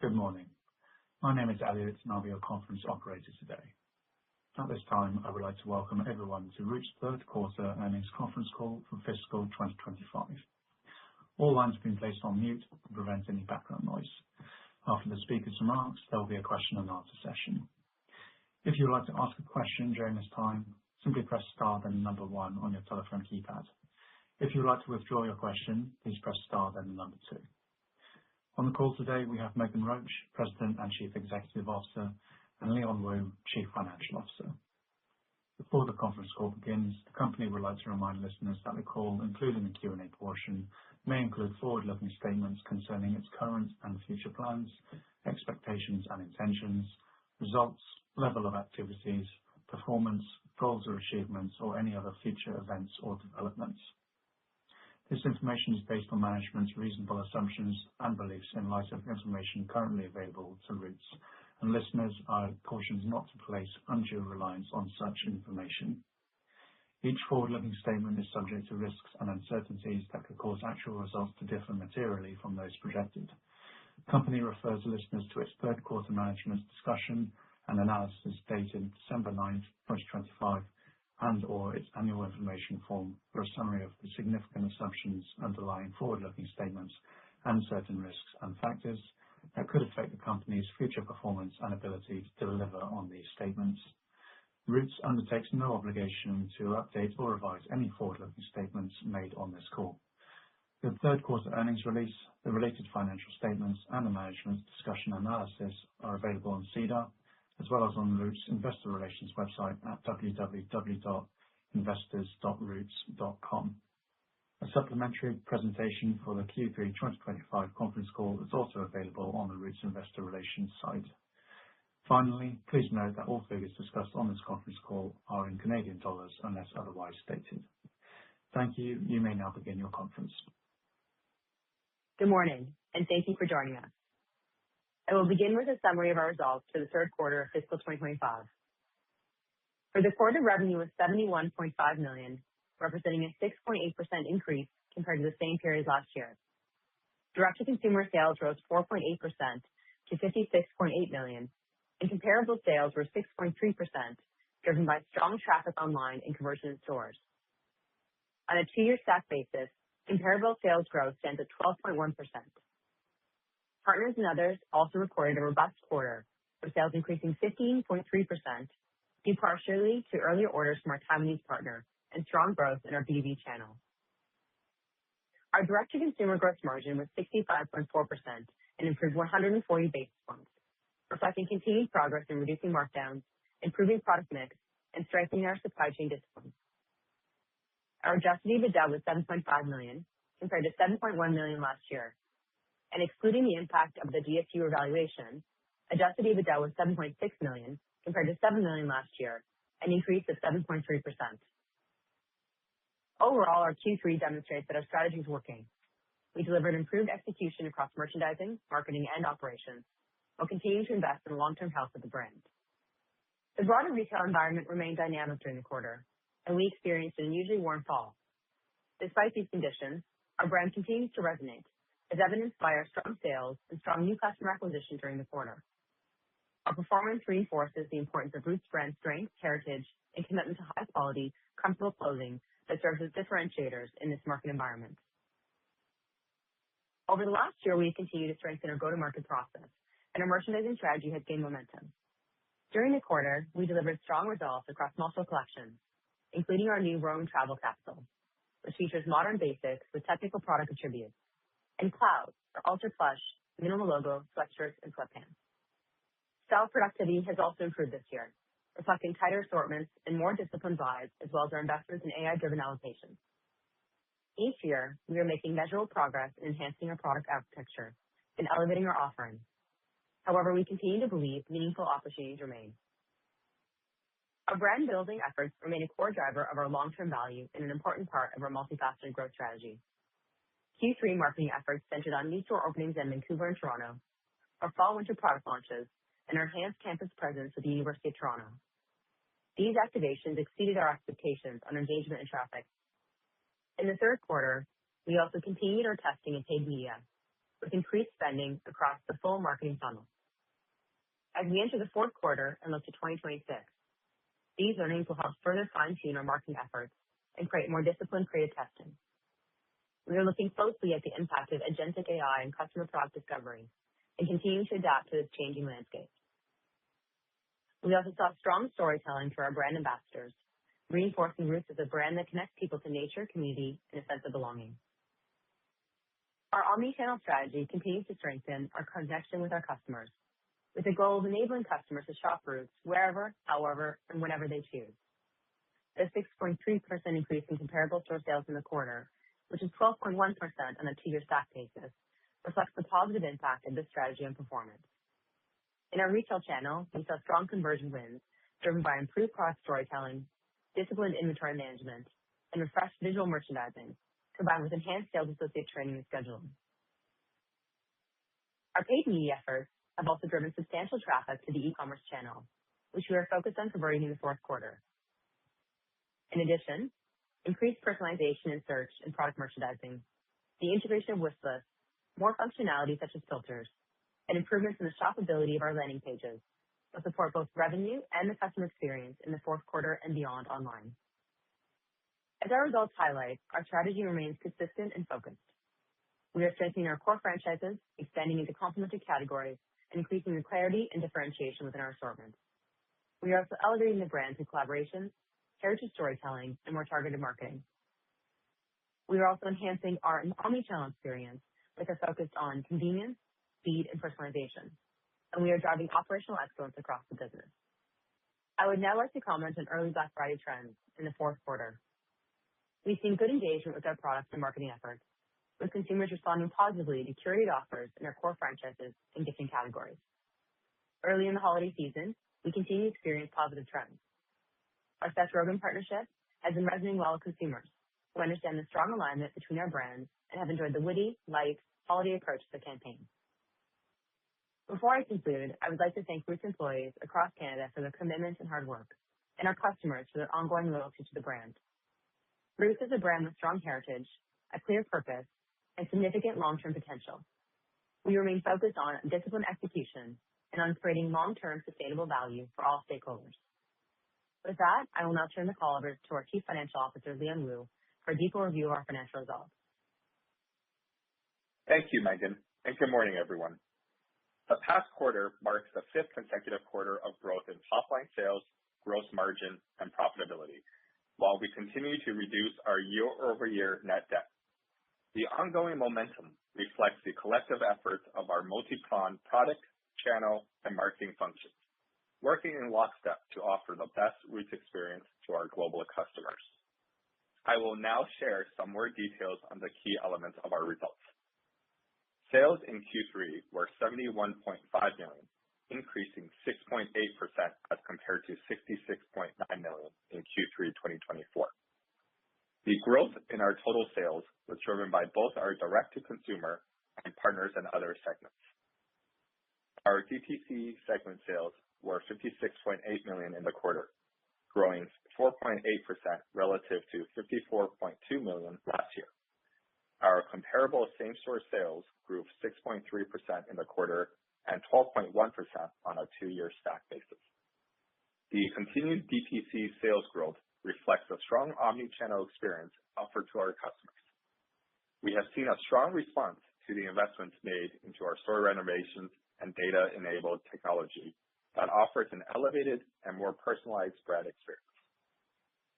Good morning. My name is Elliot, and I'll be your conference operator today. At this time, I would like to welcome everyone to Roots' third quarter earnings conference call for fiscal 2025. All lines have been placed on mute to prevent any background noise. After the speaker's remarks, there will be a question and answer session. If you would like to ask a question during this time, simply press star then the number 1 on your telephone keypad. If you would like to withdraw your question, please press star then the number 2. On the call today, we have Megan Roach, President and Chief Executive Officer, and Leon Wu, Chief Financial Officer. Before the conference call begins, the company would like to remind listeners that the call, including the Q&A portion, may include forward-looking statements concerning its current and future plans, expectations and intentions, results, level of activities, performance, goals or achievements, or any other future events or developments. This information is based on management's reasonable assumptions and beliefs in light of information currently available to Roots, and listeners are cautioned not to place undue reliance on such information. Each forward-looking statement is subject to risks and uncertainties that could cause actual results to differ materially from those projected. The company refers listeners to its third quarter management's discussion and analysis dated December 9, 2025, and/or its annual information form for a summary of the significant assumptions underlying forward-looking statements and certain risks and factors that could affect the company's future performance and ability to deliver on these statements. Roots undertakes no obligation to update or revise any forward-looking statements made on this call. The third quarter earnings release, the related financial statements, and the management's discussion and analysis are available on SEDAR, as well as on Roots' investor relations website at www.investors.roots.com. A supplementary presentation for the Q3 2025 conference call is also available on the Roots investor relations site. Finally, please note that all figures discussed on this conference call are in Canadian dollars unless otherwise stated. Thank you. You may now begin your conference. Good morning, and thank you for joining us. I will begin with a summary of our results for the third quarter of fiscal 2025. For the quarter, revenue was 71.5 million, representing a 6.8% increase compared to the same period last year. Direct-to-consumer sales rose 4.8% to 56.8 million, and comparable sales were 6.3%, driven by strong traffic online and conversion in stores. On a 2-year stack basis, comparable sales growth stands at 12.1%. Partners and others also recorded a robust quarter, with sales increasing 15.3%, due partially to earlier orders from our Taiwanese partner and strong growth in our B2B channel. Our direct-to-consumer gross margin was 65.4% and improved 140 basis points, reflecting continued progress in reducing markdowns, improving product mix, and strengthening our supply chain discipline. Our adjusted EBITDA was 7.5 million, compared to 7.1 million last year, and excluding the impact of the DSU revaluation, adjusted EBITDA was 7.6 million compared to 7 million last year, an increase of 7.3%. Overall, our Q3 demonstrates that our strategy is working. We delivered improved execution across merchandising, marketing, and operations, while continuing to invest in the long-term health of the brand. The broader retail environment remained dynamic during the quarter, and we experienced an unusually warm fall. Despite these conditions, our brand continues to resonate, as evidenced by our strong sales and strong new customer acquisition during the quarter. Our performance reinforces the importance of Roots' brand strength, heritage, and commitment to high-quality, comfortable clothing that serves as differentiators in this market environment. Over the last year, we have continued to strengthen our go-to-market process, and our merchandising strategy has gained momentum. During the quarter, we delivered strong results across multiple collections, including our new Rome travel capsule, which features modern basics with technical product attributes, and Cloud, our ultra-plush, minimal logo sweatshirts and sweatpants. Style productivity has also improved this year, reflecting tighter assortments and more disciplined buys, as well as our investments in AI-driven allocations. Each year, we are making measurable progress in enhancing our product architecture and elevating our offerings. However, we continue to believe meaningful opportunities remain. Our brand-building efforts remain a core driver of our long-term value and an important part of our multifaceted growth strategy. Q3 marketing efforts centered on new store openings in Vancouver and Toronto, our fall/winter product launches, and our enhanced campus presence at the University of Toronto. These activations exceeded our expectations on engagement and traffic. In the third quarter, we also continued our testing in paid media, with increased spending across the full marketing funnel. As we enter the fourth quarter and look to 2026, these learnings will help further fine-tune our marketing efforts and create more disciplined creative testing. We are looking closely at the impact of agentic AI and customer product discovery and continuing to adapt to this changing landscape. We also saw strong storytelling through our brand ambassadors, reinforcing Roots as a brand that connects people to nature, community, and a sense of belonging. Our omni-channel strategy continues to strengthen our connection with our customers, with the goal of enabling customers to shop Roots wherever, however, and whenever they choose. The 6.3% increase in comparable store sales in the quarter, which is 12.1% on a two-year stack basis, reflects the positive impact of this strategy on performance. In our retail channel, we saw strong conversion wins driven by improved product storytelling, disciplined inventory management, and refreshed visual merchandising, combined with enhanced sales associate training and scheduling. Our paid media efforts have also driven substantial traffic to the e-commerce channel, which we are focused on converting in the fourth quarter. In addition, increased personalization in search and product merchandising, the integration of wish lists, more functionality such as filters, and improvements in the shoppability of our landing pages will support both revenue and the customer experience in the fourth quarter and beyond online. As our results highlight, our strategy remains consistent and focused. We are strengthening our core franchises, expanding into complementary categories, and increasing the clarity and differentiation within our assortment. We are also elevating the brand through collaborations, heritage storytelling, and more targeted marketing. We are also enhancing our omni-channel experience with a focus on convenience, speed, and personalization, and we are driving operational excellence across the business. I would now like to comment on early Black Friday trends in the fourth quarter. We've seen good engagement with our products and marketing efforts, with consumers responding positively to curated offers in our core franchises and gifting categories. Early in the holiday season, we continue to experience positive trends. Our Seth Rogen partnership has been resonating well with consumers who understand the strong alignment between our brands and have enjoyed the witty, light, holiday approach to the campaign. Before I conclude, I would like to thank Roots employees across Canada for their commitment and hard work, and our customers for their ongoing loyalty to the brand. Roots is a brand with strong heritage, a clear purpose, and significant long-term potential. We remain focused on disciplined execution and on creating long-term sustainable value for all stakeholders. With that, I will now turn the call over to our Chief Financial Officer, Leon Wu, for a deeper review of our financial results. Thank you, Megan, and good morning, everyone. The past quarter marks the fifth consecutive quarter of growth in top-line sales, gross margin, and profitability, while we continue to reduce our year-over-year net debt. The ongoing momentum reflects the collective efforts of our multi-pronged product, channel, and marketing functions, working in lockstep to offer the best Roots experience to our global customers. I will now share some more details on the key elements of our results. Sales in Q3 were $71.5 million, increasing 6.8% as compared to $66.9 million in Q3 2024. The growth in our total sales was driven by both our direct-to-consumer and partners and other segments. Our DTC segment sales were $56.8 million in the quarter, growing 4.8% relative to $54.2 million last year. Our comparable same-store sales grew 6.3% in the quarter and 12.1% on a two-year stack basis. The continued DTC sales growth reflects a strong omni-channel experience offered to our customers. We have seen a strong response to the investments made into our store renovations and data-enabled technology that offers an elevated and more personalized brand experience.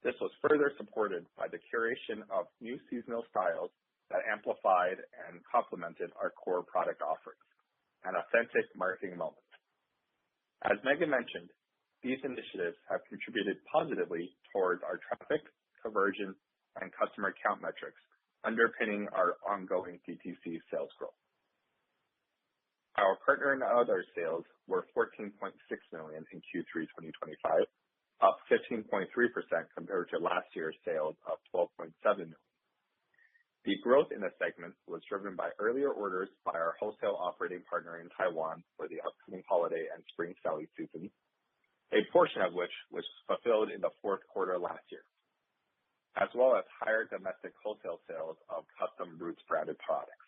This was further supported by the curation of new seasonal styles that amplified and complemented our core product offerings and authentic marketing moments. As Megan mentioned, these initiatives have contributed positively towards our traffic, conversion, and customer count metrics, underpinning our ongoing DTC sales growth. Our partner and other sales were $14.6 million in Q3 2025, up 15.3% compared to last year's sales of $12.7 million. The growth in the segment was driven by earlier orders by our wholesale operating partner in Taiwan for the upcoming holiday and spring selling season, a portion of which was fulfilled in the fourth quarter last year, as well as higher domestic wholesale sales of custom Roots branded products.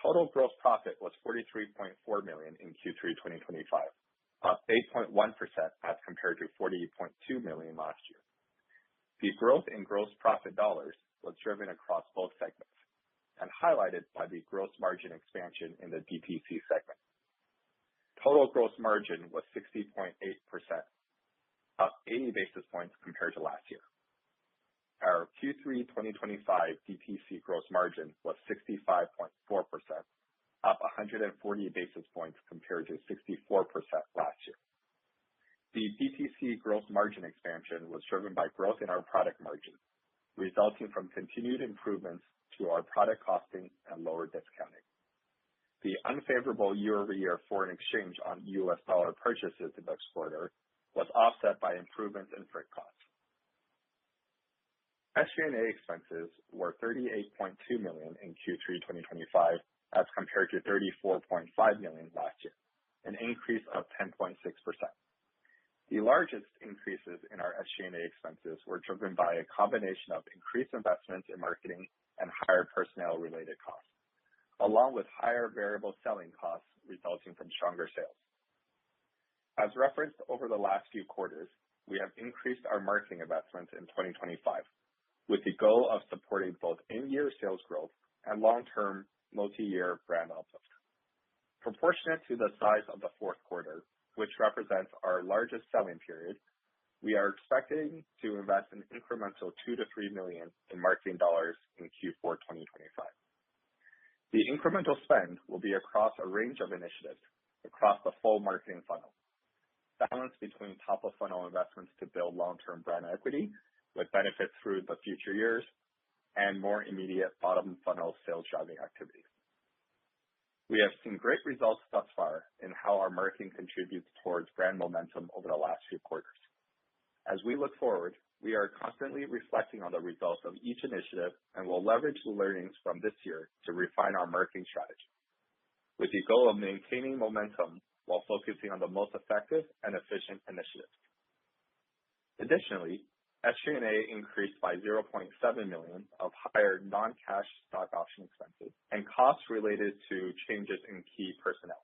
Total gross profit was $43.4 million in Q3 2025, up 8.1% as compared to $48.2 million last year. The growth in gross profit dollars was driven across both segments and highlighted by the gross margin expansion in the DTC segment. Total gross margin was 60.8%, up 80 basis points compared to last year. Our Q3 2025 DTC gross margin was 65.4%, up 140 basis points compared to 64% last year. The DTC gross margin expansion was driven by growth in our product margin, resulting from continued improvements to our product costing and lower discounting. The unfavorable year-over-year foreign exchange on U.S. dollar purchases in this quarter was offset by improvements in freight costs. SG&A expenses were $38.2 million in Q3 2025 as compared to $34.5 million last year, an increase of 10.6%. The largest increases in our SG&A expenses were driven by a combination of increased investments in marketing and higher personnel-related costs, along with higher variable selling costs resulting from stronger sales. As referenced over the last few quarters, we have increased our marketing investments in 2025 with the goal of supporting both in-year sales growth and long-term multi-year brand uplift. Proportionate to the size of the fourth quarter, which represents our largest selling period, we are expecting to invest an incremental $2 to $3 million in marketing dollars in Q4 2025. The incremental spend will be across a range of initiatives across the full marketing funnel, balanced between top-of-funnel investments to build long-term brand equity with benefits through the future years and more immediate bottom-funnel sales-driving activities. We have seen great results thus far in how our marketing contributes towards brand momentum over the last few quarters. As we look forward, we are constantly reflecting on the results of each initiative and will leverage the learnings from this year to refine our marketing strategy, with the goal of maintaining momentum while focusing on the most effective and efficient initiatives. Additionally, SG&A increased by $0.7 million of higher non-cash stock option expenses and costs related to changes in key personnel,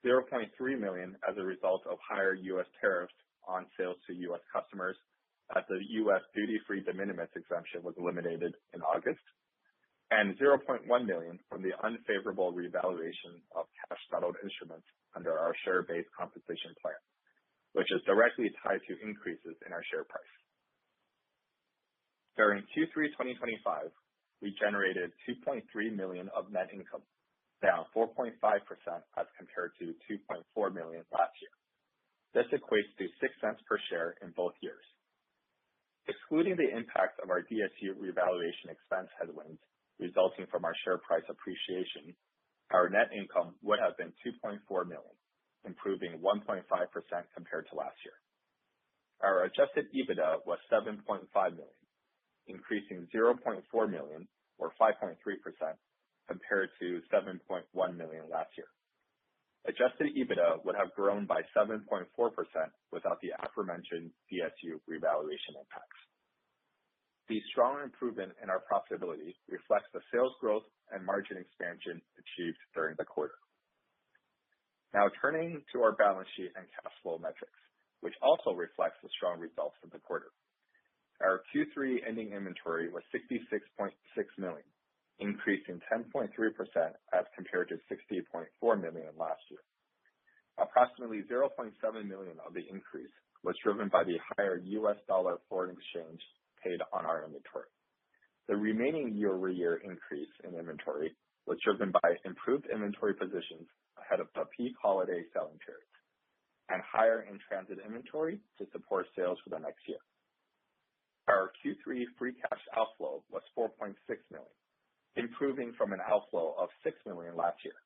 $0.3 million as a result of higher U.S. tariffs on sales to U.S. customers as the U.S. duty-free de minimis exemption was eliminated in August, and $0.1 million from the unfavorable revaluation of cash-settled instruments under our share-based compensation plan, which is directly tied to increases in our share price. During Q3 2025, we generated $2.3 million of net income, down 4.5% as compared to $2.4 million last year. This equates to 6 cents per share in both years. Excluding the impact of our DSU revaluation expense headwinds resulting from our share price appreciation, our net income would have been $2.4 million, improving 1.5% compared to last year. Our adjusted EBITDA was $7.5 million, increasing $0.4 million or 5.3% compared to $7.1 million last year. Adjusted EBITDA would have grown by 7.4% without the aforementioned DSU revaluation impacts. The strong improvement in our profitability reflects the sales growth and margin expansion achieved during the quarter. Now turning to our balance sheet and cash flow metrics, which also reflects the strong results of the quarter. Our Q3 ending inventory was $66.6 million, increasing 10.3% as compared to $60.4 million last year. Approximately $0.7 million of the increase was driven by the higher U.S. dollar foreign exchange paid on our inventory. The remaining year-over-year increase in inventory was driven by improved inventory positions ahead of the peak holiday selling periods and higher in-transit inventory to support sales for the next year. Our Q3 free cash outflow was $4.6 million, improving from an outflow of $6 million last year.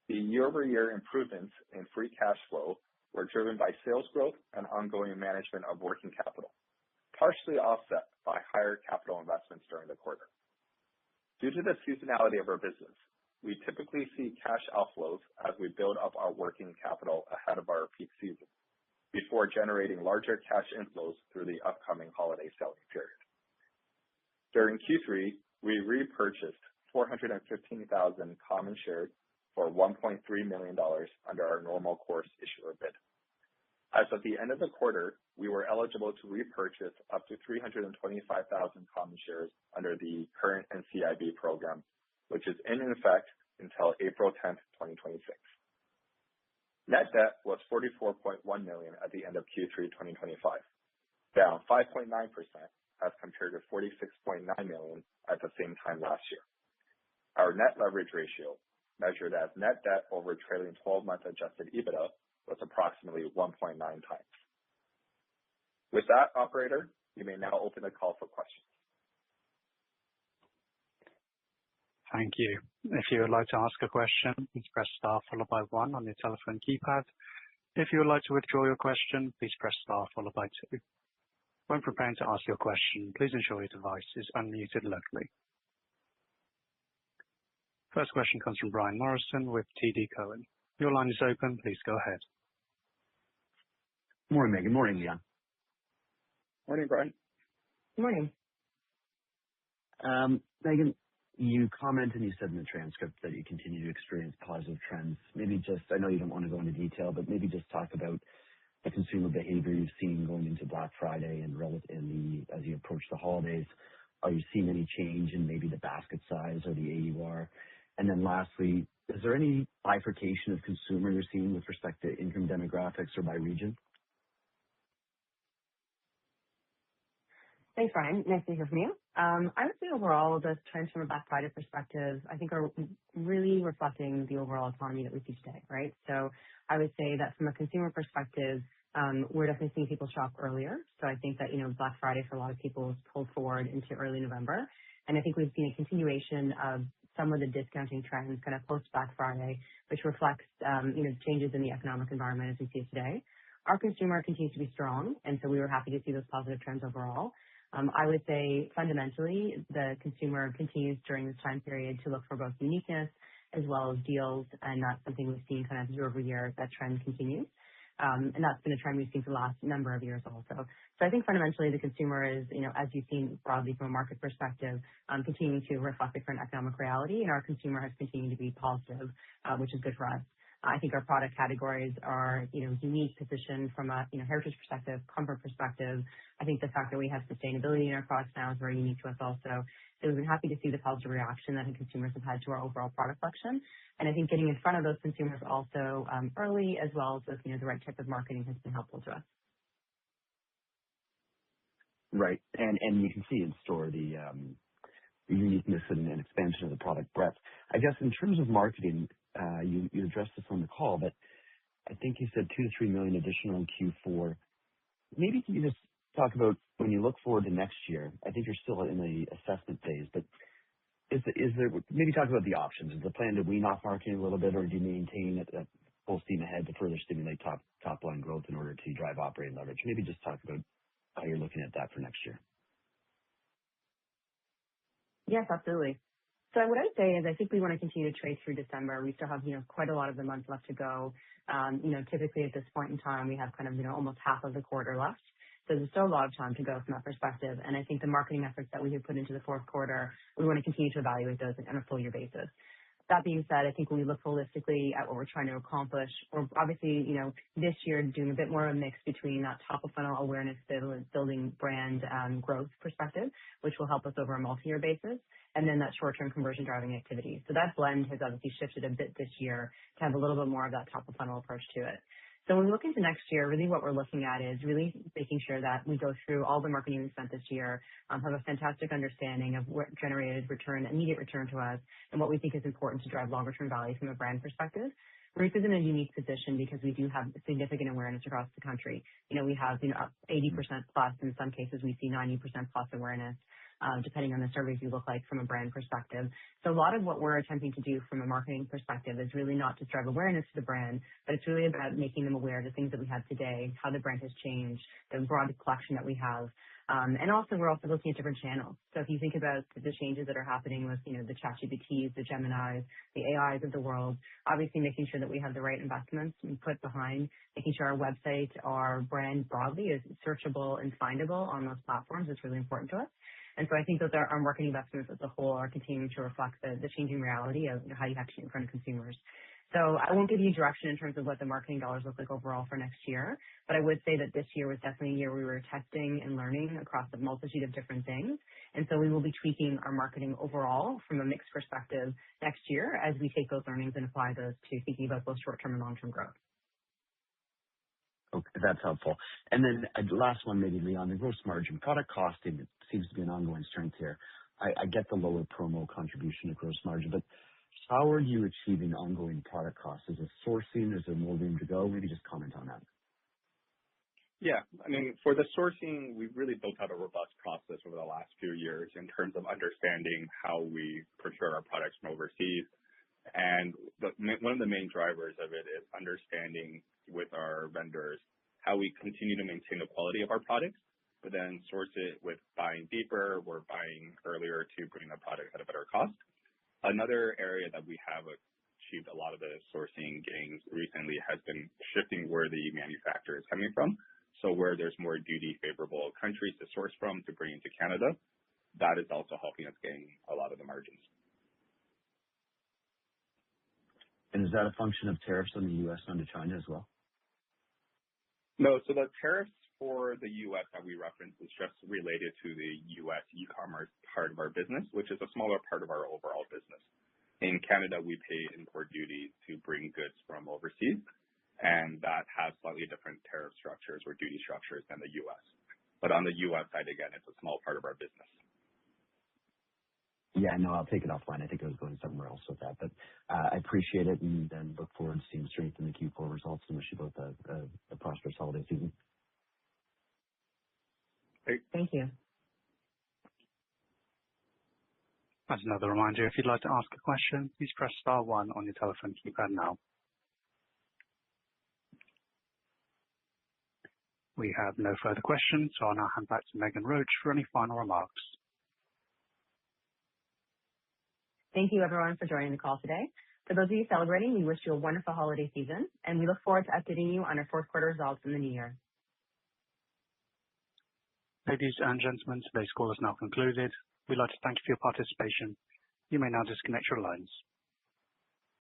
The year-over-year improvements in free cash flow were driven by sales growth and ongoing management of working capital, partially offset by higher capital investments during the quarter. Due to the seasonality of our business, we typically see cash outflows as we build up our working capital ahead of our peak season, before generating larger cash inflows through the upcoming holiday selling period. During Q3, we repurchased 415,000 common shares for $1.3 million under our normal course issuer bid. As of the end of the quarter, we were eligible to repurchase up to 325,000 common shares under the current NCIB program, which is in effect until April 10th, 2026. Net debt was $44.1 million at the end of Q3 2025, down 5.9% as compared to $46.9 million at the same time last year. Our net leverage ratio, measured as net debt over trailing 12-month adjusted EBITDA, was approximately 1.9 times. With that, operator, you may now open the call for questions. Thank you. If you would like to ask a question, please press star followed by 1 on your telephone keypad. If you would like to withdraw your question, please press star followed by 2. When preparing to ask your question, please ensure your device is unmuted locally. First question comes from Brian Morrison with TD Cowen. Your line is open. Please go ahead. Good morning, Megan. Morning, Leon. Morning, Brian. Good morning. Megan, you commented, you said in the transcript that you continue to experience positive trends. Maybe just, I know you don't want to go into detail, but maybe just talk about the consumer behavior you've seen going into Black Friday and as you approach the holidays. Are you seeing any change in maybe the basket size or the AUR? And then lastly, is there any bifurcation of consumer you're seeing with respect to income demographics or by region? Thanks, Brian. Nice to hear from you. I would say overall, the trends from a Black Friday perspective, I think are really reflecting the overall economy that we see today, right? So I would say that from a consumer perspective, we're definitely seeing people shop earlier. So I think that, Black Friday for a lot of people is pulled forward into early November. And I think we've seen a continuation of some of the discounting trends kind of post Black Friday, which reflects, changes in the economic environment as we see it today. Our consumer continues to be strong, and so we were happy to see those positive trends overall. I would say fundamentally, the consumer continues during this time period to look for both uniqueness as well as deals, and that's something we've seen kind of year over year, that trend continues. And that's been a trend we've seen for the last number of years also. So I think fundamentally the consumer is, as you've seen broadly from a market perspective, continuing to reflect the current economic reality, and our consumer has continued to be positive, which is good for us. I think our product categories are, unique position from a, heritage perspective, comfort perspective. I think the fact that we have sustainability in our products now is very unique to us also. So we've been happy to see the positive reaction that consumers have had to our overall product collection. And I think getting in front of those consumers also early, as well as with, the right type of marketing, has been helpful to us. Right. And you can see in store the uniqueness and expansion of the product breadth. I guess in terms of marketing, you addressed this on the call, but I think you said $2 to $3 million additional in Q4. Maybe can you just talk about when you look forward to next year? I think you're still in the assessment phase, but is there maybe talk about the options? Is the plan to wean off marketing a little bit, or do you maintain it at full steam ahead to further stimulate top line growth in order to drive operating leverage? Maybe just talk about how you're looking at that for next year. Yes, absolutely. So what I would say is I think we want to continue to trade through December. We still have, quite a lot of the month left to go. Typically at this point in time, we have kind of, almost half of the quarter left. So there's still a lot of time to go from that perspective. And I think the marketing efforts that we have put into the fourth quarter, we want to continue to evaluate those on a full year basis. That being said, I think when we look holistically at what we're trying to accomplish, we're obviously, this year doing a bit more of a mix between that top of funnel awareness building brand growth perspective, which will help us over a multi-year basis, and then that short-term conversion driving activity. So that blend has obviously shifted a bit this year to have a little bit more of that top of funnel approach to it. So when we look into next year, really what we're looking at is really making sure that we go through all the marketing we spent this year, have a fantastic understanding of what generated return, immediate return to us, and what we think is important to drive longer term value from a brand perspective. Reef is in a unique position because we do have significant awareness across the country. We have, up 80% plus, in some cases we see 90% plus awareness, depending on the surveys you look like from a brand perspective. So a lot of what we're attempting to do from a marketing perspective is really not to drive awareness to the brand, but it's really about making them aware of the things that we have today, how the brand has changed, the broad collection that we have. And also, we're also looking at different channels. So if you think about the changes that are happening with, the ChatGPTs, the Geminis, the AIs of the world, obviously making sure that we have the right investments and put behind making sure our website, our brand broadly is searchable and findable on those platforms is really important to us. I think that our marketing investments as a whole are continuing to reflect the changing reality of how you have to be in front of consumers. So I won't give you direction in terms of what the marketing dollars look like overall for next year, but I would say that this year was definitely a year we were testing and learning across a multitude of different things. And so we will be tweaking our marketing overall from a mixed perspective next year as we take those learnings and apply those to thinking about both short-term and long-term growth. Okay, that's helpful. And then last one, maybe Leon, the gross margin. Product costing seems to be an ongoing strength here. I get the lower promo contribution to gross margin, but how are you achieving ongoing product costs? Is it sourcing? Is there more room to go? Maybe just comment on that. Yeah, I mean, for the sourcing, we've really built out a robust process over the last few years in terms of understanding how we procure our products from overseas. And one of the main drivers of it is understanding with our vendors how we continue to maintain the quality of our products, but then source it with buying deeper or buying earlier to bring the product at a better cost. Another area that we have achieved a lot of the sourcing gains recently has been shifting where the manufacturer is coming from. So where there's more duty favorable countries to source from to bring into Canada, that is also helping us gain a lot of the margins. And is that a function of tariffs on the U.S. onto China as well? No, so the tariffs for the U.S. that we referenced is just related to the U.S. e-commerce part of our business, which is a smaller part of our overall business. In Canada, we pay import duties to bring goods from overseas, and that has slightly different tariff structures or duty structures than the U.S. But on the U.S. side, again, it's a small part of our business. Yeah, no, I'll take it offline. I think I was going somewhere else with that, but I appreciate it and look forward to seeing strength in the Q4 results and wish you both a prosperous holiday season. Great. Thank you. As another reminder, if you'd like to ask a question, please press star one on your telephone keypad now. We have no further questions, so I'll now hand back to Megan Roach for any final remarks. Thank you, everyone, for joining the call today. For those of you celebrating, we wish you a wonderful holiday season, and we look forward to updating you on our fourth quarter results in the new year. Ladies and gentlemen, today's call is now concluded. We'd like to thank you for your participation. You may now disconnect your lines.